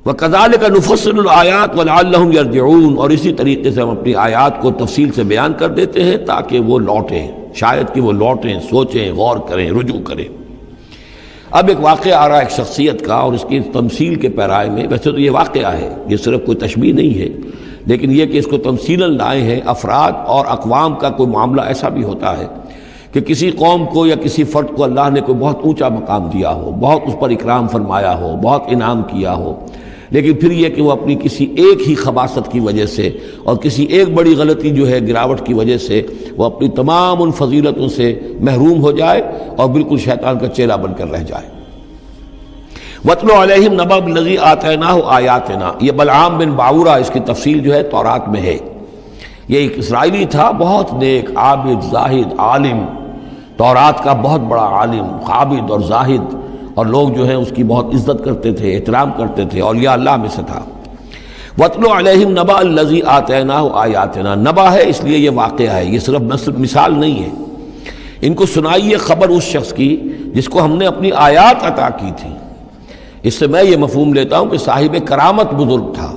وَكَذَلِكَ نُفَصِّلُ الْآيَاتِ وَلَعَلَّهُمْ يَرْجِعُونَ، اور اسی طریقے سے ہم اپنی آیات کو تفصیل سے بیان کر دیتے ہیں تاکہ وہ لوٹیں، شاید کہ وہ لوٹیں، سوچیں، غور کریں، رجوع کریں۔ اب ایک واقعہ آ رہا ہے ایک شخصیت کا، اور اس کی تمثیل کے پیرائے میں، ویسے تو یہ واقعہ ہے، یہ صرف کوئی تشبیہ نہیں ہے، لیکن یہ کہ اس کو تمثیلاً لائے ہیں۔ افراد اور اقوام کا کوئی معاملہ ایسا بھی ہوتا ہے کہ کسی قوم کو یا کسی فرد کو اللہ نے کوئی بہت اونچا مقام دیا ہو، بہت اس پر اکرام فرمایا ہو، بہت انعام کیا ہو، لیکن پھر یہ کہ وہ اپنی کسی ایک ہی خباثت کی وجہ سے اور کسی ایک بڑی غلطی جو ہے گراوٹ کی وجہ سے وہ اپنی تمام ان فضیلتوں سے محروم ہو جائے اور بالکل شیطان کا چیلا بن کر رہ جائے۔ وَاتْلُ عَلَيْهِمْ نَبَأَ الَّذِي آتَيْنَاهُ آيَاتِنَا، یہ بلعام بن باورہ، اس کی تفصیل جو ہے تورات میں ہے۔ یہ ایک اسرائیلی تھا، بہت نیک، عابد، زاہد، عالم، تورات کا بہت بڑا عالم، عابد اور زاہد، اور لوگ جو ہیں اس کی بہت عزت کرتے تھے، احترام کرتے تھے، اولیاء اللہ میں سے تھا۔ وَاتْلُ عَلَيْهِمْ نَبَأَ الَّذِي آتَيْنَاهُ آيَاتِنَا، نبأ ہے اس لیے یہ واقعہ ہے، یہ صرف مثال نہیں ہے۔ ان کو سنائیے خبر اس شخص کی جس کو ہم نے اپنی آیات عطا کی تھی۔ اس سے میں یہ مفہوم لیتا ہوں کہ صاحب کرامت بزرگ تھا،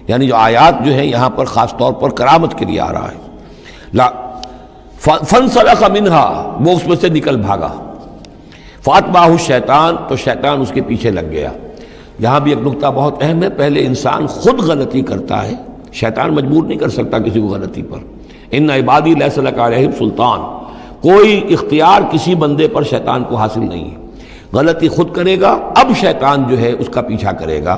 یعنی جو آیات جو ہیں یہاں پر خاص طور پر کرامت کے لیے آ رہا ہے۔ فَانْسَلَخَ مِنْهَا، وہ اس میں سے نکل بھاگا۔ فَأَتْبَعَهُ الشَّيْطَانُ، تو شیطان اس کے پیچھے لگ گیا۔ یہاں بھی ایک نکتہ بہت اہم ہے، پہلے انسان خود غلطی کرتا ہے، شیطان مجبور نہیں کر سکتا کسی کو غلطی پر۔ إِنَّ عِبَادِي لَيْسَ لَكَ عَلَيْهِمْ سُلْطَانٌ، کوئی اختیار کسی بندے پر شیطان کو حاصل نہیں ہے۔ غلطی خود کرے گا، اب شیطان جو ہے اس کا پیچھا کرے گا،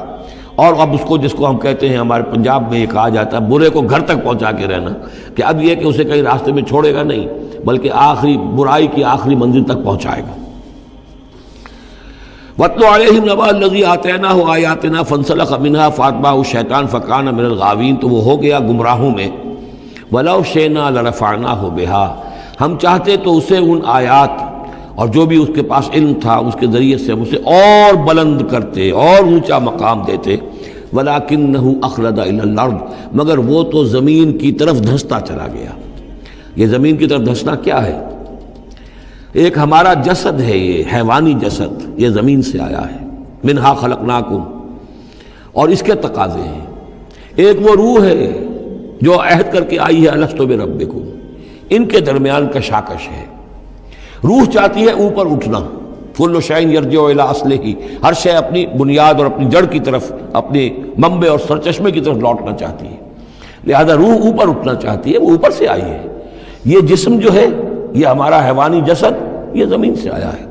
اور اب اس کو، جس کو ہم کہتے ہیں ہمارے پنجاب میں یہ کہا جاتا ہے برے کو گھر تک پہنچا کے رہنا، کہ اب یہ کہ اسے کہیں راستے میں چھوڑے گا نہیں بلکہ آخری برائی کی آخری منزل تک پہنچائے گا۔ وَاتْلُ عَلَيْهِمْ نَبَأَ الَّذِي آتَيْنَاهُ آيَاتِنَا فَانْسَلَخَ مِنْهَا فَأَتْبَعَهُ الشَّيْطَانُ فَكَانَ مِنَ الْغَاوِينَ، تو وہ ہو گیا گمراہوں میں۔ وَلَوْ شِئْنَا لَرَفَعْنَاهُ بِهَا، ہم چاہتے تو اسے ان آیات اور جو بھی اس کے پاس علم تھا اس کے ذریعے سے ہم اسے اور بلند کرتے اور اونچا مقام دیتے۔ وَلَكِنَّهُ أَخْلَدَ إِلَى الْأَرْضِ، مگر وہ تو زمین کی طرف دھنستا چلا گیا۔ یہ زمین کی طرف دھنسنا کیا ہے؟ ایک ہمارا جسد ہے، یہ حیوانی جسد، یہ زمین سے آیا ہے، منہا خلقناکم، اور اس کے تقاضے ہیں۔ ایک وہ روح ہے جو عہد کر کے آئی ہے الستو بربکم، ان کے درمیان کشاکش ہے۔ روح چاہتی ہے اوپر اٹھنا، کل شیء یرجع الی اصلہ، ہر شے اپنی بنیاد اور اپنی جڑ کی طرف، اپنے منبع اور سرچشمے کی طرف لوٹنا چاہتی ہے، لہذا روح اوپر اٹھنا چاہتی ہے، وہ اوپر سے آئی ہے۔ یہ جسم جو ہے، یہ ہمارا حیوانی جسد، یہ زمین سے آیا ہے،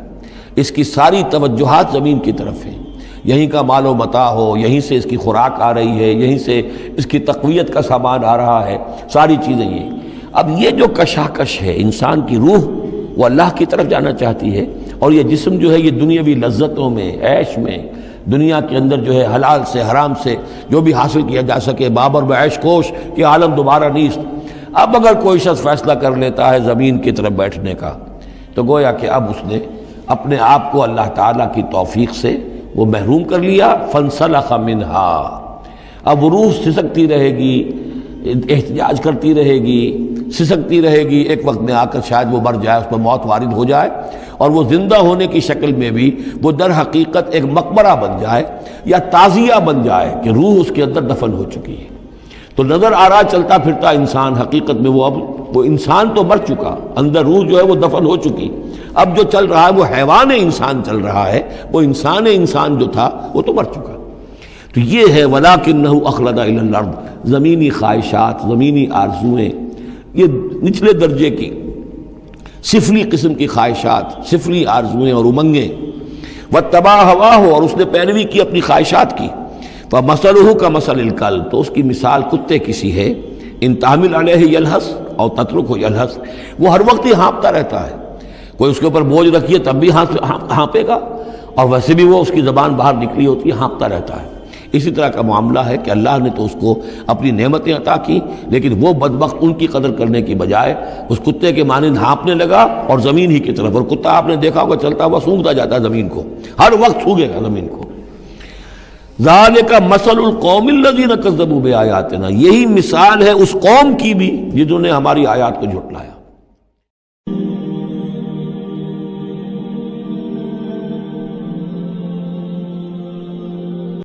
اس کی ساری توجہات زمین کی طرف ہیں، یہیں کا مال و متاع ہو، یہیں سے اس کی خوراک آ رہی ہے، یہیں سے اس کی تقویت کا سامان آ رہا ہے، ساری چیزیں یہ۔ اب یہ جو کشاکش ہے، انسان کی روح وہ اللہ کی طرف جانا چاہتی ہے، اور یہ جسم جو ہے یہ دنیاوی لذتوں میں، عیش میں، دنیا کے اندر جو ہے حلال سے حرام سے جو بھی حاصل کیا جا سکے، بابر بعیش کوش کہ عالم دوبارہ نیست۔ اب اگر کوئی شخص فیصلہ کر لیتا ہے زمین کی طرف بیٹھنے کا، تو گویا کہ اب اس نے اپنے آپ کو اللہ تعالیٰ کی توفیق سے وہ محروم کر لیا۔ فَانْسَلَخَ مِنْهَا، اب وہ روح سسکتی رہے گی، احتجاج کرتی رہے گی، سسکتی رہے گی، ایک وقت میں آ کر شاید وہ مر جائے، اس پر موت وارد ہو جائے، اور وہ زندہ ہونے کی شکل میں بھی وہ در حقیقت ایک مقبرہ بن جائے یا تعزیہ بن جائے کہ روح اس کے اندر دفن ہو چکی ہے۔ تو نظر آ رہا چلتا پھرتا انسان، حقیقت میں وہ انسان تو مر چکا، اندر روح جو ہے وہ دفن ہو چکی، اب جو چل رہا ہے وہ حیوان انسان چل رہا ہے، وہ انسان جو تھا وہ تو مر چکا۔ تو یہ ہے وَلَكِنَّهُ أَخْلَدَ إِلَى الْأَرْضِ، زمینی خواہشات، زمینی آرزوئیں، یہ نچلے درجے کی سفلی قسم کی خواہشات، سفلی آرزوئیں اور امنگیں، وَاتَّبَعَ هَوَاهُ، اور اس نے پیروی کی اپنی خواہشات کی۔ فَمَثَلُهُ كَمَثَلِ الْكَلْبِ، تو اس کی مثال کتے کسی ہے، ان تحمل علیہ یلہس او تترکہ یلہس، وہ ہر وقت ہی ہانپتا رہتا ہے، کوئی اس کے اوپر بوجھ رکھیے تب بھی ہانپے گا، اور ویسے بھی وہ اس کی زبان باہر نکلی ہوتی ہے، ہانپتا رہتا ہے۔ اسی طرح کا معاملہ ہے کہ اللہ نے تو اس کو اپنی نعمتیں عطا کی، لیکن وہ بدبخت ان کی قدر کرنے کی بجائے اس کتے کے مانند ہانپنے لگا اور زمین ہی کی طرف، اور کتا آپ نے دیکھا ہوگا چلتا ہوا سونگتا جاتا ہے زمین کو، ہر وقت سونگے گا زمین کو۔ ذالک مثل القوم الذین کذبوا بآیاتنا، یہی مثال ہے اس قوم کی بھی جنہوں نے ہماری آیات کو جھٹلایا۔